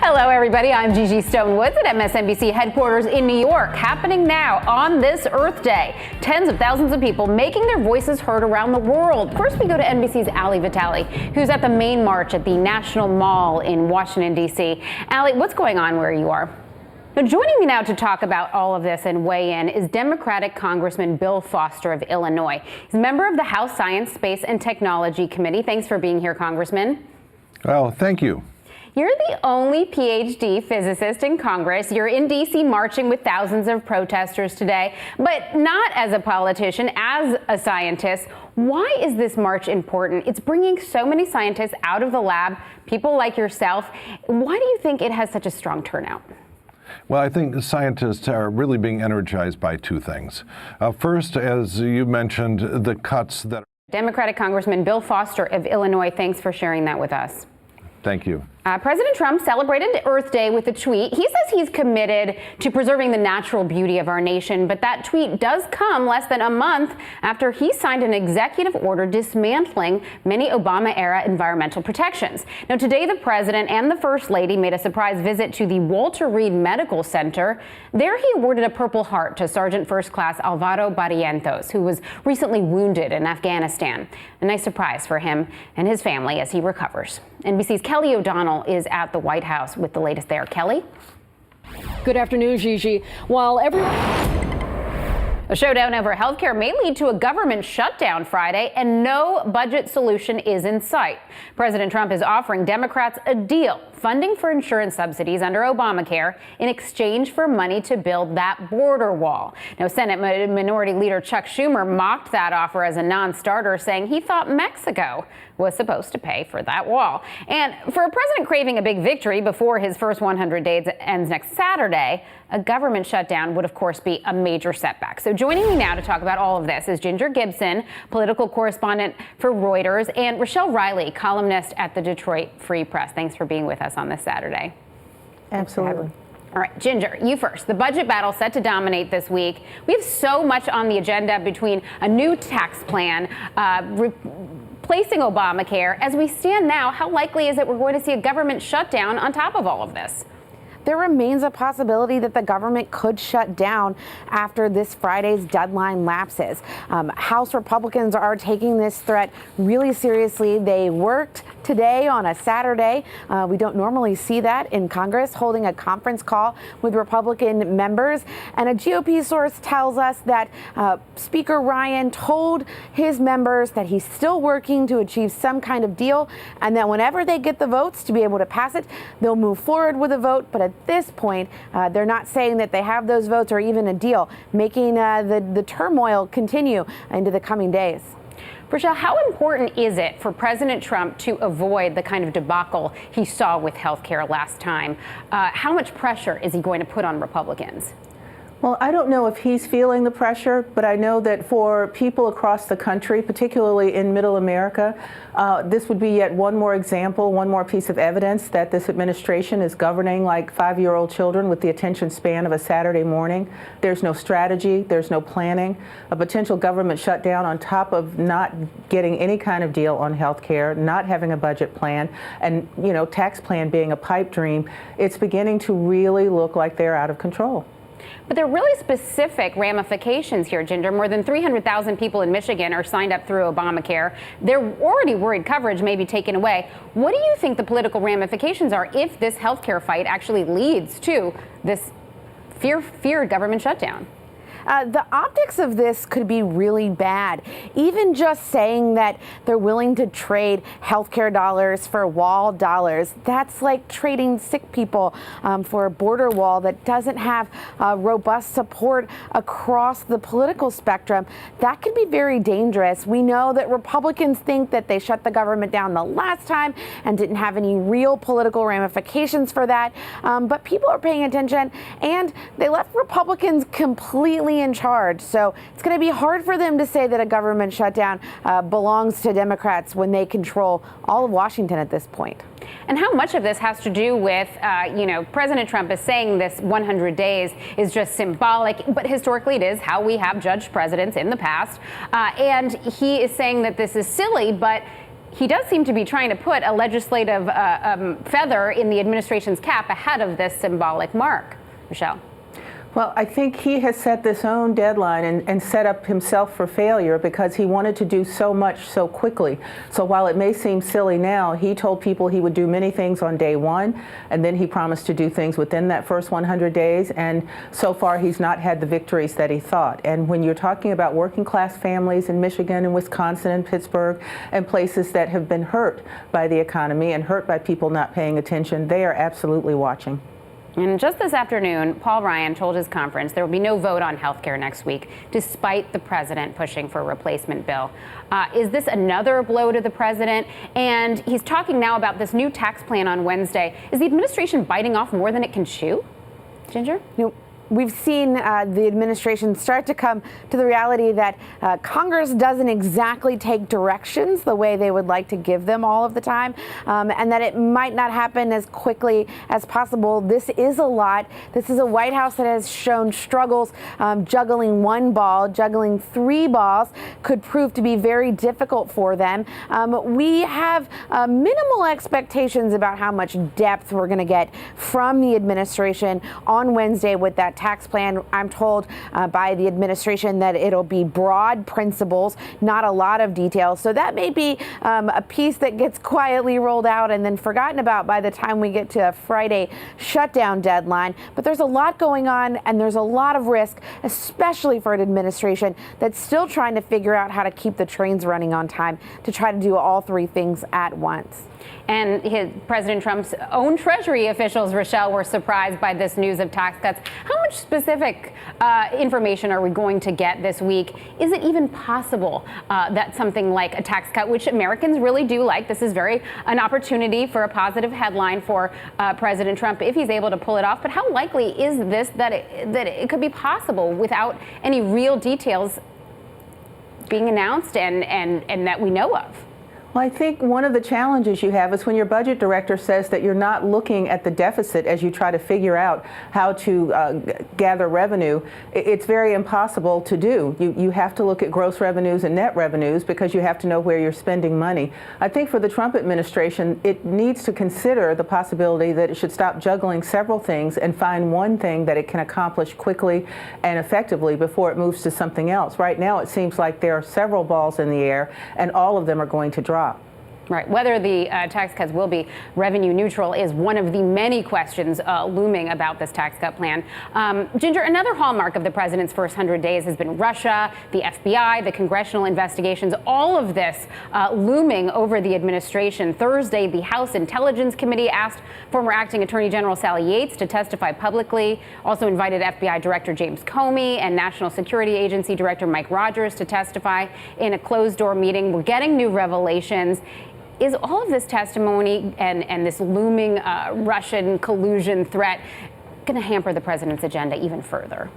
Hello, everybody. I'm Gigi Woods at MSNBC headquarters in New York. Happening now on this Earth Day. Tens of thousands of people making their voices heard around the world. First, we go to NBC's Ali Vitale, who's at the main march at the National Mall in Washington, D.C. Ali, what's going on where you are? Now, joining me now to talk about all of this and weigh in is Democratic Congressman Bill Foster of Illinois. He's a member of the House Science, Space, and Technology Committee. Thanks for being here, Congressman. Well, thank you. You're the only PhD physicist in Congress. You're in D.C. marching with thousands of protesters today, but not as a politician, as a scientist. Why is this march important? It's bringing so many scientists out of the lab, people like yourself. Why do you think it has such a strong turnout? Well, I think the scientists are really being energized by two things. First, as you mentioned, the cuts that... Democratic Congressman Bill Foster of Illinois, thanks for sharing that with us. Thank you. President Trump celebrated Earth Day with a tweet. He says he's committed to preserving the natural beauty of our nation, but that tweet does come less than a month after he signed an executive order dismantling many Obama-era environmental protections. Now, today, the president and the First Lady made a surprise visit to the Walter Reed Medical Center. There, he awarded a Purple Heart to Sergeant First Class Alvaro Barrientos, who was recently wounded in Afghanistan. A nice surprise for him and his family as he recovers. NBC's Kelly O'Donnell is at the White House with the latest there. Kelly? Good afternoon, Gigi. A showdown over health care may lead to a government shutdown Friday, and no budget solution is in sight. President Trump is offering Democrats a deal, funding for insurance subsidies under Obamacare in exchange for money to build that border wall. Now, Senate Minority Leader Chuck Schumer mocked that offer as a non-starter, saying he thought Mexico was supposed to pay for that wall. And for a president craving a big victory before his first 100 days ends next Saturday, a government shutdown would, of course, be a major setback. So joining me now to talk about all of this is Ginger Gibson, political correspondent for Reuters, and Rochelle Riley, columnist at the Detroit Free Press. Thanks for being with us on this Saturday. Absolutely. All right, Ginger, you first. The budget battle set to dominate this week. We have so much on the agenda between a new tax plan, replacing Obamacare. As we stand now, how likely is it we're going to see a government shutdown on top of all of this? There remains a possibility that the government could shut down after this Friday's deadline lapses. House Republicans are taking this threat really seriously. They worked today on a Saturday. We don't normally see that in Congress, holding a conference call with Republican members. And a GOP source tells us that Speaker Ryan told his members that he's still working to achieve some kind of deal, and that whenever they get the votes to be able to pass it, they'll move forward with a vote. But at this point, they're not saying that they have those votes or even a deal, making the turmoil continue into the coming days. Rochelle, how important is it for President Trump to avoid the kind of debacle he saw with health care last time? How much pressure is he going to put on Republicans? Well, I don't know if he's feeling the pressure, but I know that for people across the country, particularly in middle America, this would be yet one more example, one more piece of evidence that this administration is governing like 5-year-old children with the attention span of a Saturday morning. There's no strategy, there's no planning. A potential government shutdown on top of not getting any kind of deal on health care, not having a budget plan, and, tax plan being a pipe dream. It's beginning to really look like they're out of control. But there are really specific ramifications here, Ginger. More than 300,000 people in Michigan are signed up through Obamacare. They're already worried coverage may be taken away. What do you think the political ramifications are if this healthcare fight actually leads to this feared government shutdown? The optics of this could be really bad. Even just saying that they're willing to trade healthcare dollars for wall dollars, that's like trading sick people for a border wall that doesn't have robust support across the political spectrum. That could be very dangerous. We know that Republicans think that they shut the government down the last time and didn't have any real political ramifications for that. But people are paying attention, and they left Republicans completely in charge. So it's going to be hard for them to say that a government shutdown belongs to Democrats when they control all of Washington at this point. And how much of this has to do with, President Trump is saying this 100 days is just symbolic, but historically it is how we have judged presidents in the past. And he is saying that this is silly, but he does seem to be trying to put a legislative feather in the administration's cap ahead of this symbolic mark. Michelle. Well, I think he has set this own deadline and set up himself for failure because he wanted to do so much so quickly. So while it may seem silly now, he told people he would do many things on day one, and then he promised to do things within that first 100 days. And so far, he's not had the victories that he thought. And when you're talking about working class families in Michigan and Wisconsin and Pittsburgh and places that have been hurt by the economy and hurt by people not paying attention, they are absolutely watching. And just this afternoon, Paul Ryan told his conference there will be no vote on health care next week, despite the president pushing for a replacement bill. Is this another blow to the president? And he's talking now about this new tax plan on Wednesday. Is the administration biting off more than it can chew? Ginger? We've seen the administration start to come to the reality that Congress doesn't exactly take directions the way they would like to give them all of the time, and that it might not happen as quickly as possible. This is a lot. This is a White House that has shown struggles juggling one ball, juggling three balls could prove to be very difficult for them. We have minimal expectations about how much depth we're going to get from the administration on Wednesday with that tax plan. I'm told by the administration that it'll be broad principles, not a lot of details. So that may be a piece that gets quietly rolled out and then forgotten about by the time we get to a Friday shutdown deadline. But there's a lot going on, and there's a lot of risk, especially for an administration that's still trying to figure out how to keep the trains running on time to try to do all three things at once. And President Trump's own Treasury officials, Rochelle, were surprised by this news of tax cuts. How much specific information are we going to get this week? Is it even possible that something like a tax cut, which Americans really do like, this is an opportunity for a positive headline for President Trump if he's able to pull it off. But how likely is this that it could be possible without any real details being announced and that we know of? Well, I think one of the challenges you have is when your budget director says that you're not looking at the deficit as you try to figure out how to gather revenue. It's very impossible to do. You have to look at gross revenues and net revenues because you have to know where you're spending money. I think for the Trump administration, it needs to consider the possibility that it should stop juggling several things and find one thing that it can accomplish quickly and effectively before it moves to something else. Right now, it seems like there are several balls in the air, and all of them are going to drop. Right. Whether the tax cuts will be revenue neutral is one of the many questions looming about this tax cut plan. Ginger, another hallmark of the president's first 100 days has been Russia, the FBI, the congressional investigations, all of this looming over the administration. Thursday, the House Intelligence Committee asked former acting Attorney General Sally Yates to testify publicly, also invited FBI Director James Comey and National Security Agency Director Mike Rogers to testify in a closed-door meeting. We're getting new revelations. Is all of this testimony and this looming Russian collusion threat going to hamper the president's agenda even further?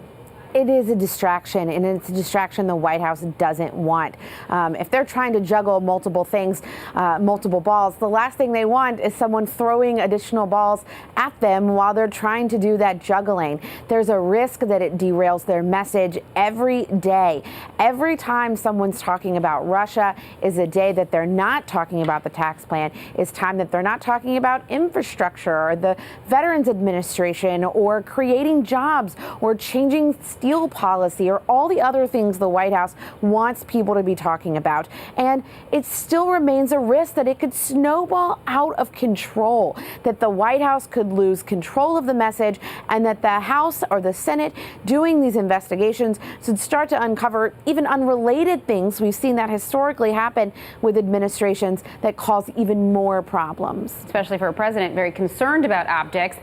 It is a distraction, and it's a distraction the White House doesn't want. If they're trying to juggle multiple things, multiple balls, the last thing they want is someone throwing additional balls at them while they're trying to do that juggling. There's a risk that it derails their message every day. Every time someone's talking about Russia is a day that they're not talking about the tax plan, is time that they're not talking about infrastructure or the Veterans Administration or creating jobs or changing steel policy or all the other things the White House wants people to be talking about. And it still remains a risk that it could snowball out of control, that the White House could lose control of the message, and that the House or the Senate doing these investigations should start to uncover even unrelated things. We've seen that historically happen with administrations that cause even more problems. Especially for a president very concerned about optics.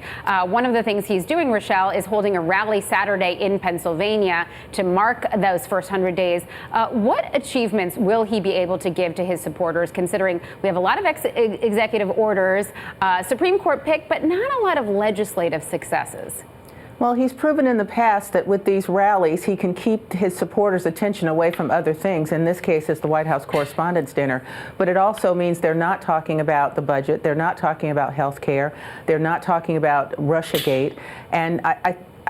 One of the things he's doing, Rochelle, is holding a rally Saturday in Pennsylvania to mark those first 100 days. What achievements will he be able to give to his supporters, considering we have a lot of executive orders, Supreme Court pick, but not a lot of legislative successes? Well, he's proven in the past that with these rallies, he can keep his supporters' attention away from other things. In this case, it's the White House Correspondents' Dinner. But it also means they're not talking about the budget. They're not talking about health care. They're not talking about Russiagate. And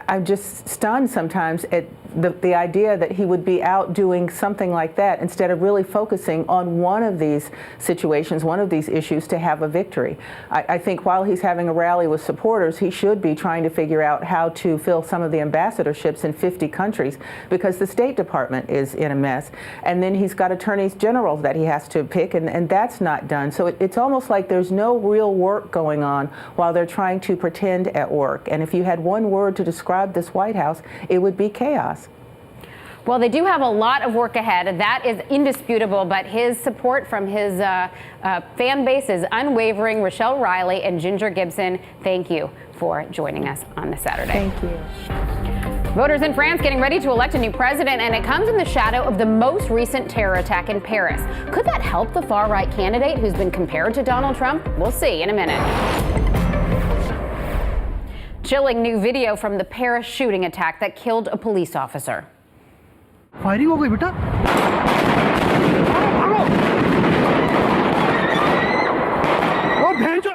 I'm just stunned sometimes at the idea that he would be out doing something like that instead of really focusing on one of these situations, one of these issues to have a victory. I think while he's having a rally with supporters, he should be trying to figure out how to fill some of the ambassadorships in 50 countries because the State Department is in a mess. And then he's got attorneys general that he has to pick, and that's not done. So it's almost like there's no real work going on while they're trying to pretend at work. And if you had one word to describe this White House, it would be chaos. Well, they do have a lot of work ahead. That is indisputable, but his support from his fan base is unwavering. Rochelle Riley and Ginger Gibson, thank you for joining us on this Saturday. Thank you. Voters in France getting ready to elect a new president, and it comes in the shadow of the most recent terror attack in Paris. Could that help the far-right candidate who's been compared to Donald Trump? We'll see in a minute. Chilling new video from the Paris shooting attack that killed a police officer. Firing हो गई बेटा और भेजो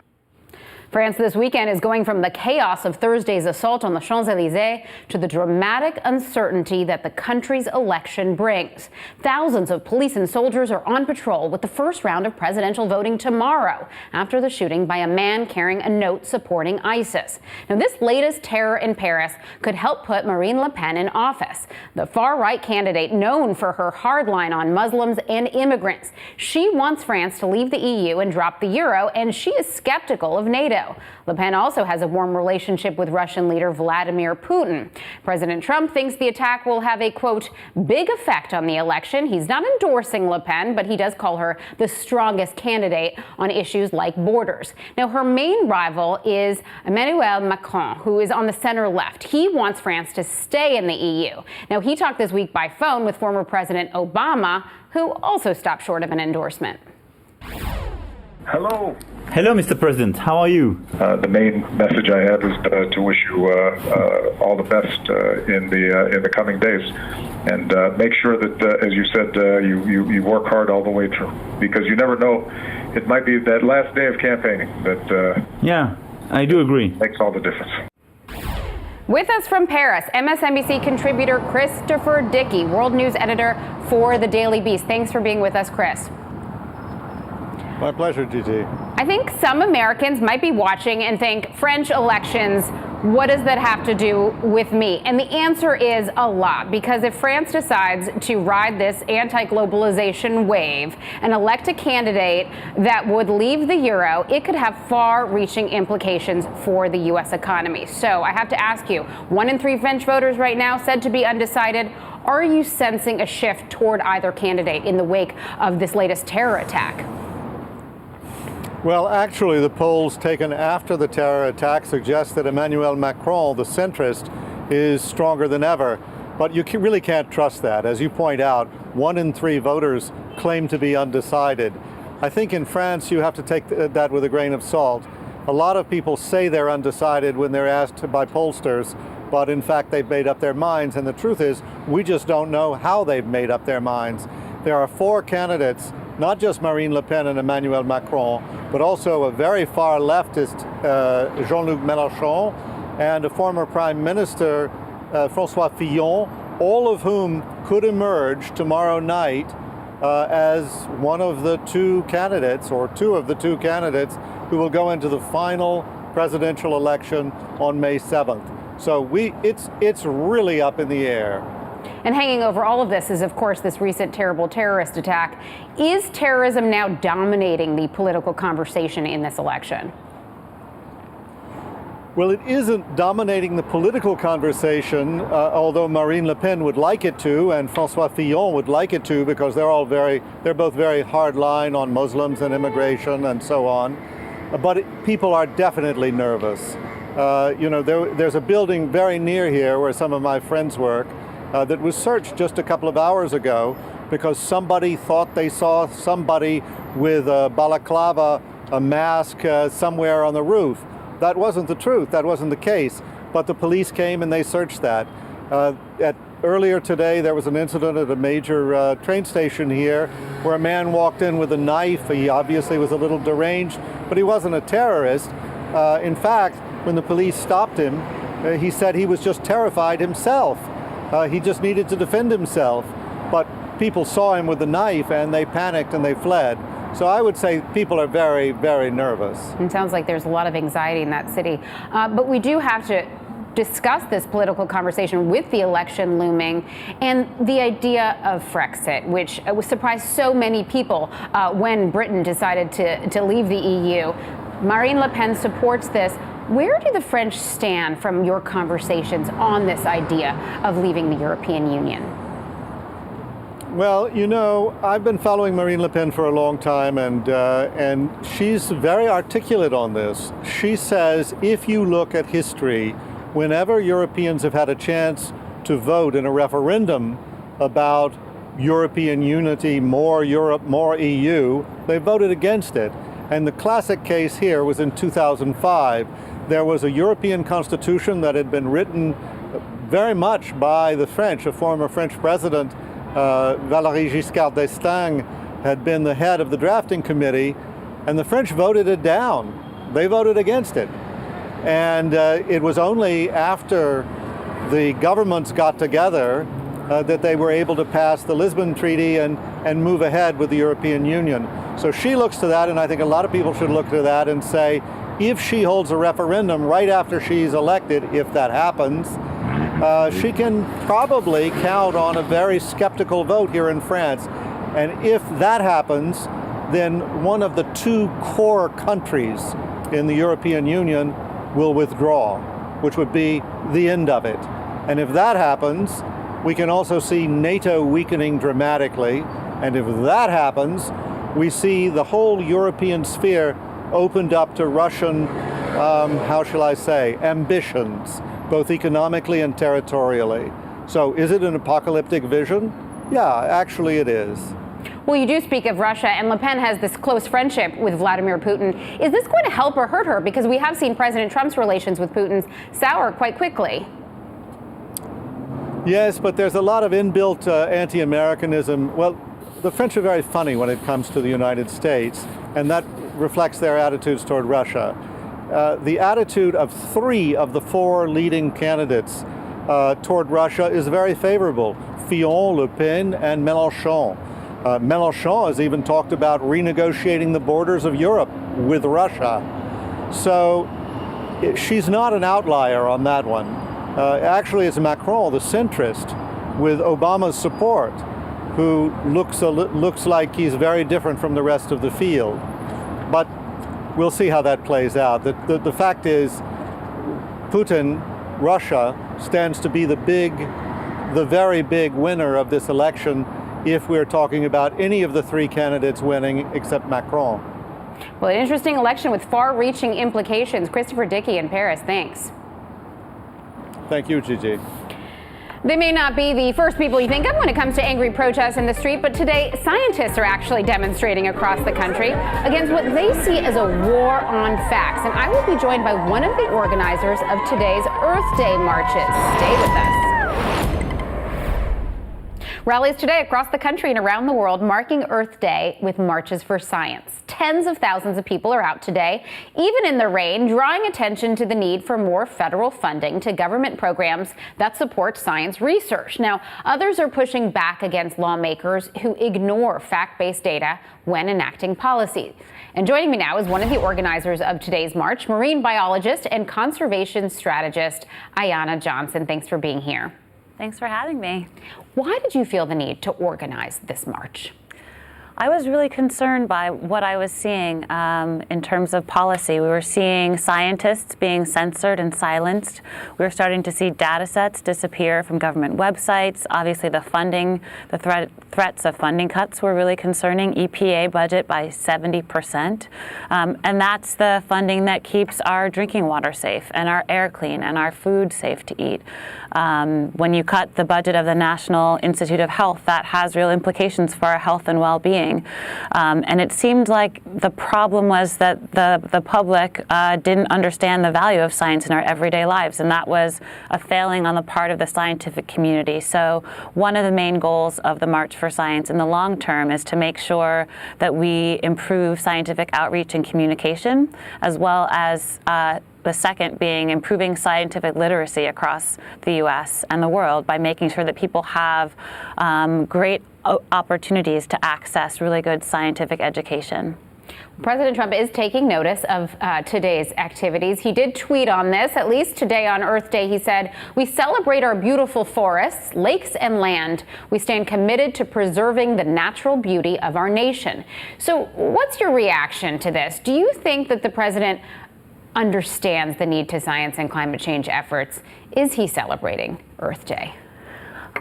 France this weekend is going from the chaos of Thursday's assault on the Champs-Élysées to the dramatic uncertainty that the country's election brings. Thousands of police and soldiers are on patrol with the first round of presidential voting tomorrow after the shooting by a man carrying a note supporting ISIS. Now, this latest terror in Paris could help put Marine Le Pen in office, the far-right candidate known for her hard line on Muslims and immigrants. She wants France to leave the EU and drop the euro, and she is skeptical of NATO. Le Pen also has a warm relationship with Russian leader Vladimir Putin. President Trump thinks the attack will have a, quote, big effect on the election. He's not endorsing Le Pen, but he does call her the strongest candidate on issues like borders. Now, her main rival is Emmanuel Macron, who is on the center left. He wants France to stay in the EU. Now, he talked this week by phone with former President Obama, who also stopped short of an endorsement. Hello. Hello, Mr. President. How are you? The main message I have is to wish you all the best in the coming days, and make sure that, as you said, you work hard all the way through, because you never know. It might be that last day of campaigning that Yeah, I do agree. makes all the difference. With us from Paris, MSNBC contributor Christopher Dickey, world news editor for The Daily Beast. Thanks for being with us, Chris. My pleasure, Gigi. I think some Americans might be watching and think, French elections, what does that have to do with me? And the answer is a lot, because if France decides to ride this anti-globalization wave and elect a candidate that would leave the euro, it could have far-reaching implications for the U.S. economy. So I have to ask you, 1 in 3 French voters right now said to be undecided. Are you sensing a shift toward either candidate in the wake of this latest terror attack? Well, actually, the polls taken after the terror attack suggest that Emmanuel Macron, the centrist, is stronger than ever. But you really can't trust that. As you point out, 1 in 3 voters claim to be undecided. I think in France you have to take that with a grain of salt. A lot of people say they're undecided when they're asked by pollsters, but in fact they've made up their minds. And the truth is, we just don't know how they've made up their minds. There are 4 candidates, not just Marine Le Pen and Emmanuel Macron, but also a very far leftist Jean-Luc Mélenchon and a former Prime Minister François Fillon, all of whom could emerge tomorrow night as one of the 2 candidates, or 2 of the 2 candidates, who will go into the final presidential election on May 7th. So it's really up in the air. And hanging over all of this is, of course, this recent terrible terrorist attack. Is terrorism now dominating the political conversation in this election? Well, it isn't dominating the political conversation, although Marine Le Pen would like it to, and François Fillon would like it to, because they're both very hard line on Muslims and immigration and so on. But people are definitely nervous. There's a building very near here where some of my friends work that was searched just a couple of hours ago because somebody thought they saw somebody with a balaclava, a mask somewhere on the roof. That wasn't the truth. That wasn't the case. But the police came and they searched that. Earlier today, there was an incident at a major train station here where a man walked in with a knife. He obviously was a little deranged, but he wasn't a terrorist. In fact, when the police stopped him, He said he was just terrified himself. He just needed to defend himself. But people saw him with the knife and they panicked and they fled. So I would say people are very, very nervous. It sounds like there's a lot of anxiety in that city. But we do have to discuss this political conversation with the election looming and the idea of Frexit, which surprised so many people when Britain decided to leave the EU. Marine Le Pen supports this. Where do the French stand from your conversations on this idea of leaving the European Union? Well, you know, I've been following Marine Le Pen for a long time, and she's very articulate on this. She says if you look at history, whenever Europeans have had a chance to vote in a referendum about European unity, more Europe, more EU, they voted against it. And the classic case here was in 2005. There was a European constitution that had been written very much by the French. A former French president, Valéry Giscard d'Estaing, had been the head of the drafting committee, and the French voted it down. They voted against it. And it was only after the governments got together that they were able to pass the Lisbon Treaty and move ahead with the European Union. So she looks to that, and I think a lot of people should look to that and say, if she holds a referendum right after she's elected, if that happens, she can probably count on a very skeptical vote here in France. And if that happens, then one of the two core countries in the European Union will withdraw, which would be the end of it. And if that happens, we can also see NATO weakening dramatically. And if that happens, we see the whole European sphere opened up to Russian, how shall I say, ambitions, both economically and territorially. So is it an apocalyptic vision? Yeah, actually it is. Well, you do speak of Russia, and Le Pen has this close friendship with Vladimir Putin. Is this going to help or hurt her? Because we have seen President Trump's relations with Putin sour quite quickly. Yes, but there's a lot of inbuilt anti-Americanism. Well, the French are very funny when it comes to the United States, and that reflects their attitudes toward Russia. The attitude of 3 of the 4 leading candidates toward Russia is very favorable. Fillon, Le Pen, and Mélenchon. Mélenchon has even talked about renegotiating the borders of Europe with Russia. So she's not an outlier on that one. Actually, it's Macron, the centrist, with Obama's support, who looks like he's very different from the rest of the field. But we'll see how that plays out. The fact is, Putin, Russia, stands to be the very big winner of this election if we're talking about any of the 3 candidates winning except Macron. Well, an interesting election with far-reaching implications. Christopher Dickey in Paris, thanks. Thank you, Gigi. They may not be the first people you think of when it comes to angry protests in the street, but today scientists are actually demonstrating across the country against what they see as a war on facts. And I will be joined by one of the organizers of today's Earth Day marches. Stay with us. Rallies today across the country and around the world marking Earth Day with marches for science. Tens of thousands of people are out today, even in the rain, drawing attention to the need for more federal funding to government programs that support science research. Now, others are pushing back against lawmakers who ignore fact-based data when enacting policy. And joining me now is one of the organizers of today's march, marine biologist and conservation strategist, Ayanna Johnson. Thanks for being here. Thanks for having me. Why did you feel the need to organize this march? I was really concerned by what I was seeing in terms of policy. We were seeing scientists being censored and silenced. We were starting to see data sets disappear from government websites. Obviously, the funding, the threats of funding cuts were really concerning. EPA budget by 70%. And that's the funding that keeps our drinking water safe and our air clean and our food safe to eat. When you cut the budget of the National Institute of Health, that has real implications for our health and well-being. happening. And it seemed like the problem was that the public didn't understand the value of science in our everyday lives, and that was a failing on the part of the scientific community. So one of the main goals of the March for Science in the long term is to make sure that we improve scientific outreach and communication, as well as the second being improving scientific literacy across the U.S. and the world by making sure that people have great opportunities to access really good scientific education. President Trump is taking notice of today's activities. He did tweet on this. At least today on Earth Day, he said, "We celebrate our beautiful forests, lakes, and land. We stand committed to preserving the natural beauty of our nation." So what's your reaction to this? Do you think that the president understands the need to science and climate change efforts? Is he celebrating Earth Day?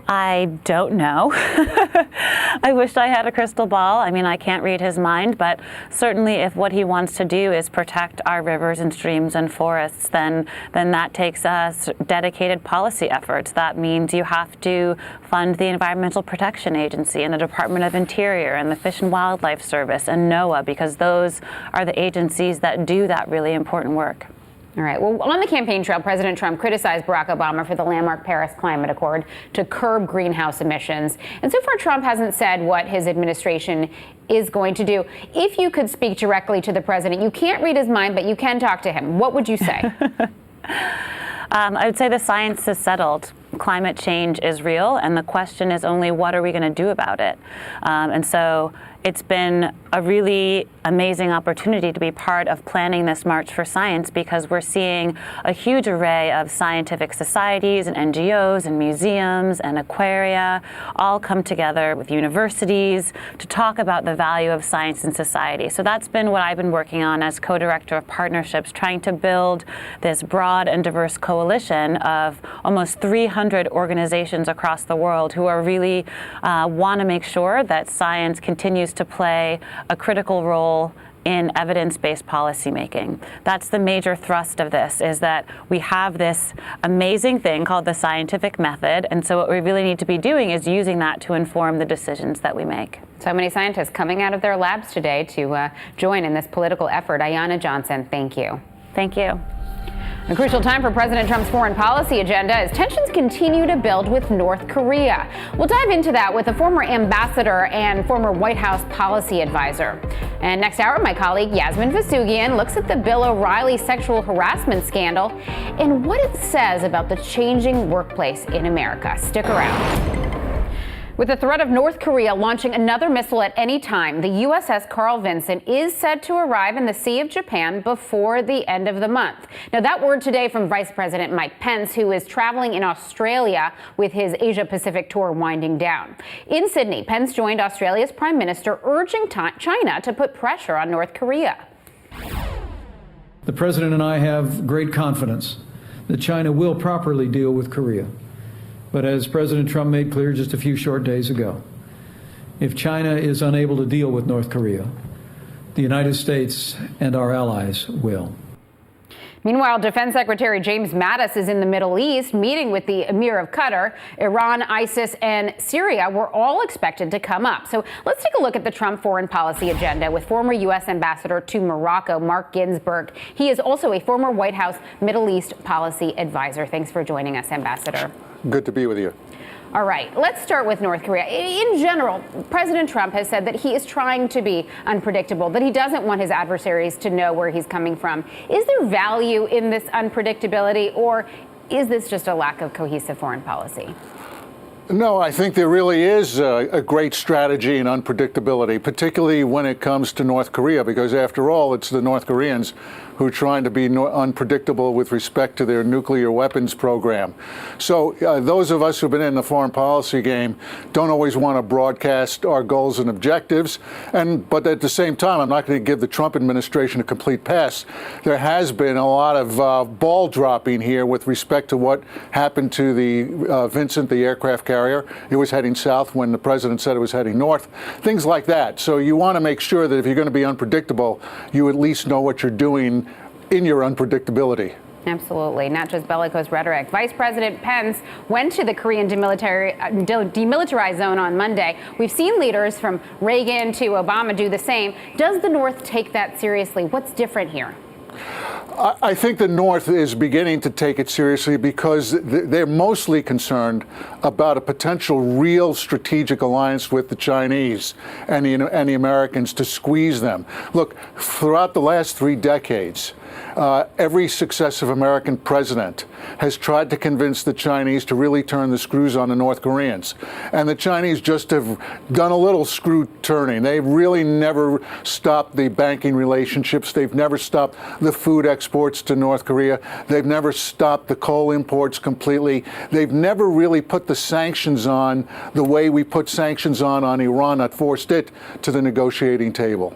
I don't know. I wish I had a crystal ball. I mean, I can't read his mind, but certainly if what he wants to do is protect our rivers and streams and forests, then that takes dedicated policy efforts. That means you have to fund the Environmental Protection Agency and the Department of Interior and the Fish and Wildlife Service and NOAA, because those are the agencies that do that really important work. All right. Well, on the campaign trail, President Trump criticized Barack Obama for the landmark Paris Climate Accord to curb greenhouse emissions. And so far, Trump hasn't said what his administration is going to do. If you could speak directly to the president, you can't read his mind, but you can talk to him. What would you say? I would say the science is settled. Climate change is real, and the question is only what are we going to do about it? And so it's been a really amazing opportunity to be part of planning this March for Science, because we're seeing a huge array of scientific societies and NGOs and museums and aquaria all come together with universities to talk about the value of science in society. So that's been what I've been working on as co-director of partnerships, trying to build this broad and diverse coalition of almost 300 organizations across the world who are really want to make sure that science continues to play a critical role in evidence-based policymaking. That's the major thrust of this, is that we have this amazing thing called the scientific method, and so what we really need to be doing is using that to inform the decisions that we make. So many scientists coming out of their labs today to join in this political effort. Ayanna Johnson, thank you. Thank you. A crucial time for President Trump's foreign policy agenda as tensions continue to build with North Korea. We'll dive into that with a former ambassador and former White House policy advisor. And next hour, my colleague Yasmin Vasugian looks at the Bill O'Reilly sexual harassment scandal and what it says about the changing workplace in America. Stick around. With the threat of North Korea launching another missile at any time, the USS Carl Vinson is set to arrive in the Sea of Japan before the end of the month. Now, that word today from Vice President Mike Pence, who is traveling in Australia with his Asia-Pacific tour winding down. In Sydney, Pence joined Australia's Prime Minister, urging China to put pressure on North Korea. The President and I have great confidence that China will properly deal with Korea. But as President Trump made clear just a few short days ago, if China is unable to deal with North Korea, the United States and our allies will. Meanwhile, Defense Secretary James Mattis is in the Middle East meeting with the Emir of Qatar. Iran, ISIS, and Syria were all expected to come up. So let's take a look at the Trump foreign policy agenda with former U.S. Ambassador to Morocco, Mark Ginsburg. He is also a former White House Middle East policy advisor. Thanks for joining us, Ambassador. Good to be with you. All right, let's start with North Korea. In general, President Trump has said that he is trying to be unpredictable, that he doesn't want his adversaries to know where he's coming from. Is there value in this unpredictability, or is this just a lack of cohesive foreign policy? No, I think there really is a great strategy in unpredictability, particularly when it comes to North Korea, because after all, it's the North Koreans who are trying to be unpredictable with respect to their nuclear weapons program. So those of us who've been in the foreign policy game don't always want to broadcast our goals and objectives. But at the same time, I'm not going to give the Trump administration a complete pass. There has been a lot of ball dropping here with respect to what happened to the Vincent, the aircraft carrier. It was heading south when the president said it was heading north. Things like that. So you want to make sure that if you're going to be unpredictable, you at least know what you're doing in your unpredictability. Absolutely. Not just bellicose rhetoric. Vice President Pence went to the Korean demilitarized zone on Monday. We've seen leaders from Reagan to Obama do the same. Does the North take that seriously? What's different here? I think the North is beginning to take it seriously because they're mostly concerned about a potential real strategic alliance with the Chinese and the Americans to squeeze them. Look, throughout the last 3 decades, every successive American president has tried to convince the Chinese to really turn the screws on the North Koreans. And the Chinese just have done a little screw turning. They've really never stopped the banking relationships. They've never stopped the food exports to North Korea. They've never stopped the coal imports completely. They've never really put the sanctions on the way we put sanctions on Iran, that forced it to the negotiating table.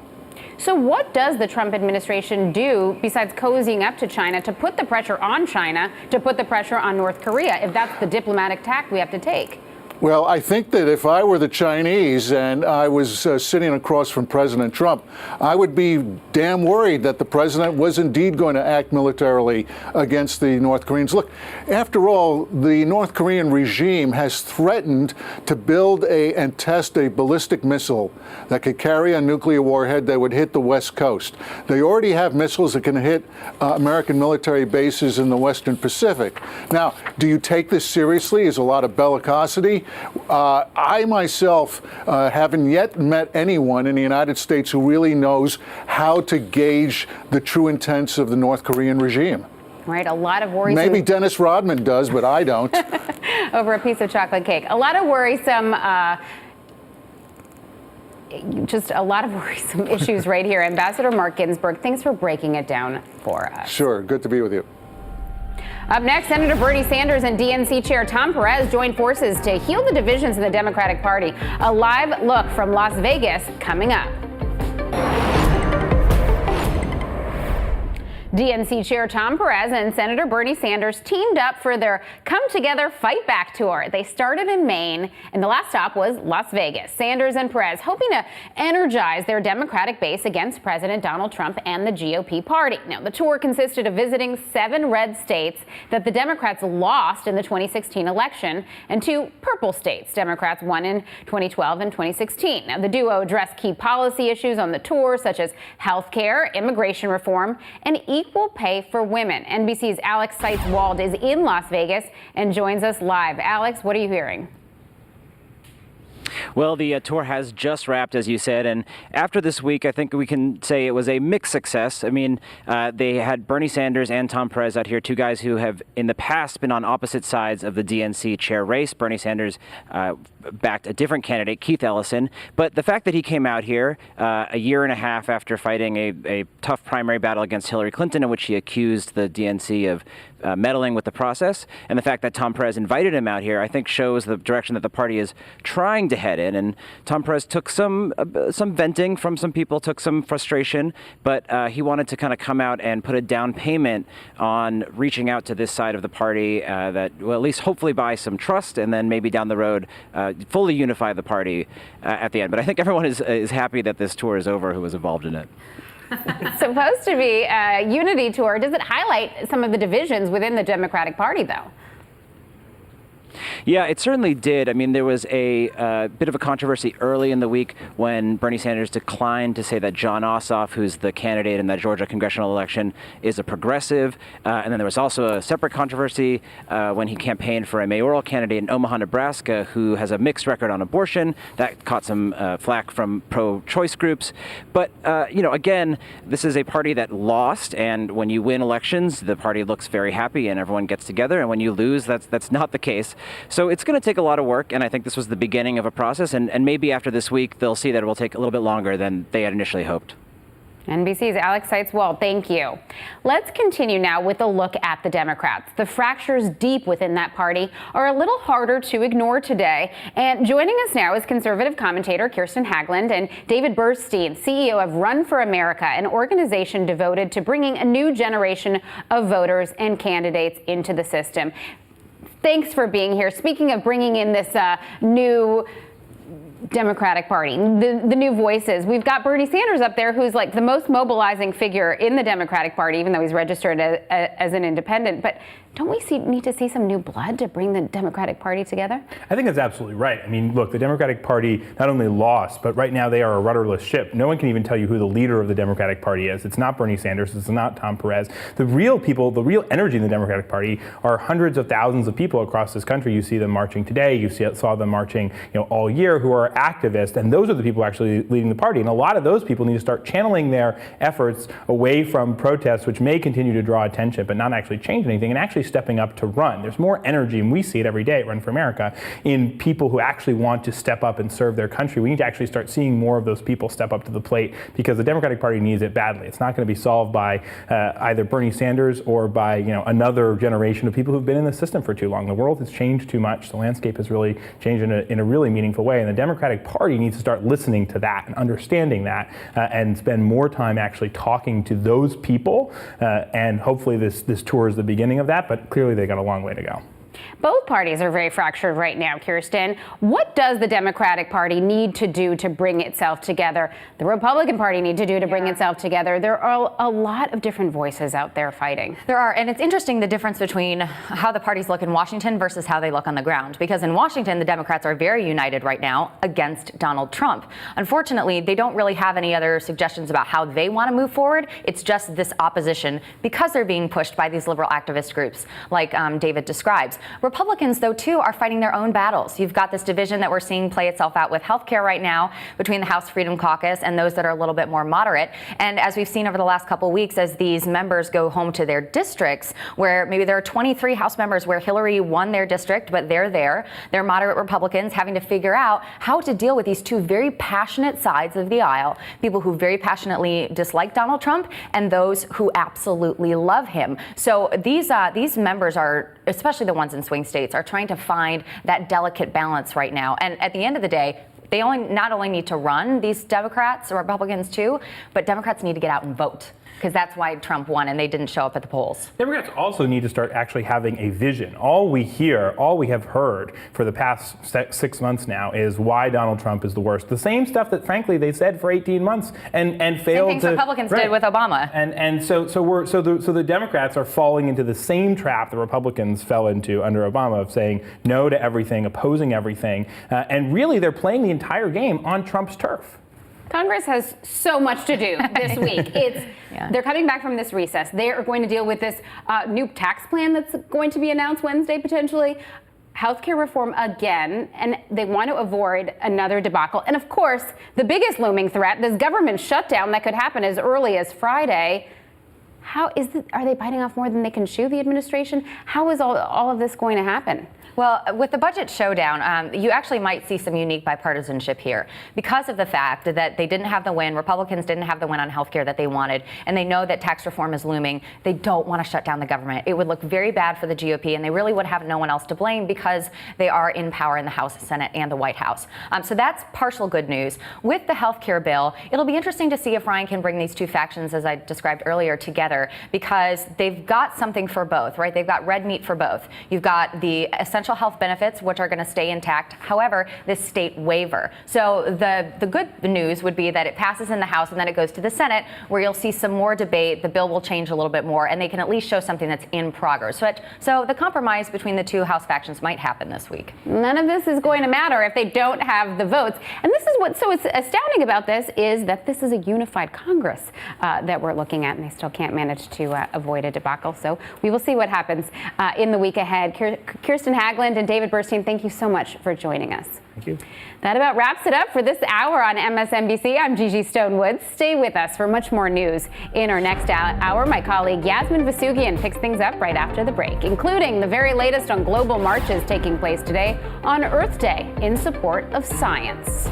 So what does the Trump administration do besides cozying up to China to put the pressure on China, to put the pressure on North Korea, if that's the diplomatic tack we have to take? Well, I think that if I were the Chinese and I was sitting across from President Trump, I would be damn worried that the president was indeed going to act militarily against the North Koreans. Look, after all, the North Korean regime has threatened to build and test a ballistic missile that could carry a nuclear warhead that would hit the West Coast. They already have missiles that can hit American military bases in the Western Pacific. Now, do you take this seriously? Is a lot of bellicosity? I myself haven't yet met anyone in the United States who really knows how to gauge the true intents of the North Korean regime. Right, a lot of worrisome. Maybe Dennis Rodman does, but I don't. Over a piece of chocolate cake. A lot of worrisome issues right here. Ambassador Mark Ginsburg, thanks for breaking it down for us. Sure, good to be with you. Up next, Senator Bernie Sanders and DNC Chair Tom Perez joined forces to heal the divisions in the Democratic Party. A live look from Las Vegas coming up. DNC Chair Tom Perez and Senator Bernie Sanders teamed up for their Come Together Fight Back tour. They started in Maine, and the last stop was Las Vegas. Sanders and Perez hoping to energize their Democratic base against President Donald Trump and the GOP party. Now, the tour consisted of visiting 7 red states that the Democrats lost in the 2016 election and 2 purple states Democrats won in 2012 and 2016. Now, the duo addressed key policy issues on the tour, such as health care, immigration reform, and equal pay for women. NBC's Alex Seitz-Wald is in Las Vegas and joins us live. Alex, what are you hearing? Well, the tour has just wrapped, as you said, and after this week, I think we can say it was a mixed success. I mean, they had Bernie Sanders and Tom Perez out here, 2 guys who have in the past been on opposite sides of the DNC chair race. Bernie Sanders backed a different candidate, Keith Ellison, but the fact that he came out here a year and a half after fighting a tough primary battle against Hillary Clinton, in which he accused the DNC of meddling with the process, and the fact that Tom Perez invited him out here, I think shows the direction that the party is trying to head in. And Tom Perez took some venting from some people, took some frustration, but he wanted to kind of come out and put a down payment on reaching out to this side of the party that will at least hopefully buy some trust, and then maybe down the road fully unify the party at the end. But I think everyone is happy that this tour is over who was involved in it. It's supposed to be a unity tour. Does it highlight some of the divisions within the Democratic Party, though? Yeah, it certainly did. I mean, there was a bit of a controversy early in the week when Bernie Sanders declined to say that John Ossoff, who's the candidate in the Georgia congressional election, is a progressive. And then there was also a separate controversy when he campaigned for a mayoral candidate in Omaha, Nebraska, who has a mixed record on abortion. That caught some flack from pro-choice groups. But, again, this is a party that lost. And when you win elections, the party looks very happy and everyone gets together. And when you lose, that's not the case. So it's going to take a lot of work, and I think this was the beginning of a process, and maybe after this week they'll see that it will take a little bit longer than they had initially hoped. NBC's Alex Seitz-Wald, thank you. Let's continue now with a look at the Democrats. The fractures deep within that party are a little harder to ignore today. And joining us now is conservative commentator Kirsten Haglund and David Burstein, CEO of Run for America, an organization devoted to bringing a new generation of voters and candidates into the system. Thanks for being here. Speaking of bringing in this new Democratic Party, the new voices. We've got Bernie Sanders up there, who's like the most mobilizing figure in the Democratic Party, even though he's registered as an independent. But don't we need to see some new blood to bring the Democratic Party together? I think that's absolutely right. I mean, look, the Democratic Party not only lost, but right now they are a rudderless ship. No one can even tell you who the leader of the Democratic Party is. It's not Bernie Sanders. It's not Tom Perez. The real people, the real energy in the Democratic Party are hundreds of thousands of people across this country. You see them marching today. You saw them marching, all year, who are activists, and those are the people actually leading the party. And a lot of those people need to start channeling their efforts away from protests, which may continue to draw attention, but not actually change anything, and actually stepping up to run. There's more energy, and we see it every day at Run for America, in people who actually want to step up and serve their country. We need to actually start seeing more of those people step up to the plate, because the Democratic Party needs it badly. It's not going to be solved by either Bernie Sanders or by another generation of people who've been in the system for too long. The world has changed too much. The landscape has really changed in a really meaningful way, and the Democratic Party needs to start listening to that and understanding that, and spend more time actually talking to those people. And hopefully this tour is the beginning of that, but clearly they got a long way to go. Both parties are very fractured right now, Kirsten. What does the Democratic Party need to do to bring itself together? The Republican Party need to do to bring itself together? There are a lot of different voices out there fighting. There are, and it's interesting the difference between how the parties look in Washington versus how they look on the ground. Because in Washington, the Democrats are very united right now against Donald Trump. Unfortunately, they don't really have any other suggestions about how they want to move forward. It's just this opposition because they're being pushed by these liberal activist groups like David describes. Republicans, though, too, are fighting their own battles. You've got this division that we're seeing play itself out with healthcare right now between the House Freedom Caucus and those that are a little bit more moderate. And as we've seen over the last couple of weeks, as these members go home to their districts, where maybe there are 23 House members where Hillary won their district, but they're moderate Republicans having to figure out how to deal with these two very passionate sides of the aisle, people who very passionately dislike Donald Trump and those who absolutely love him. So these members are, especially the ones in swing states, are trying to find that delicate balance right now. And at the end of the day, they not only need to run, these Democrats or Republicans too, but Democrats need to get out and vote, because that's why Trump won and they didn't show up at the polls. Democrats also need to start actually having a vision. All we have heard for the past 6 months now is why Donald Trump is the worst. The same stuff that, frankly, they said for 18 months and failed same things Republicans did with Obama. And so the Democrats are falling into the same trap the Republicans fell into under Obama, of saying no to everything, opposing everything, and really they're playing the entire game on Trump's turf. Congress has so much to do this week. They're coming back from this recess. They are going to deal with this new tax plan that's going to be announced Wednesday, potentially. Healthcare reform again, and they want to avoid another debacle. And of course, the biggest looming threat, this government shutdown that could happen as early as Friday. Are they biting off more than they can chew, the administration? How is all of this going to happen? Well, with the budget showdown, you actually might see some unique bipartisanship here because of the fact that they didn't have the win. Republicans didn't have the win on health care that they wanted, and they know that tax reform is looming. They don't want to shut down the government. It would look very bad for the GOP, and they really would have no one else to blame because they are in power in the House, Senate, and the White House. So that's partial good news. With the health care bill, it'll be interesting to see if Ryan can bring these two factions, as I described earlier, together, because they've got something for both, right? They've got red meat for both. You've got the essential health benefits, which are going to stay intact. However, this state waiver. So the good news would be that it passes in the House and then it goes to the Senate, where you'll see some more debate. The bill will change a little bit more, and they can at least show something that's in progress. So the compromise between the two House factions might happen this week. None of this is going to matter if they don't have the votes. And this is what's so astounding about this, is that this is a unified Congress that we're looking at, and they still can't manage to avoid a debacle. So we will see what happens in the week ahead. Kirsten Hagland and David Burstein, thank you so much for joining us. Thank you. That about wraps it up for this hour on MSNBC. I'm Gigi Stonewood. Stay with us for much more news. In our next hour, my colleague Yasmin Vasugian picks things up right after the break, including the very latest on global marches taking place today on Earth Day in support of science.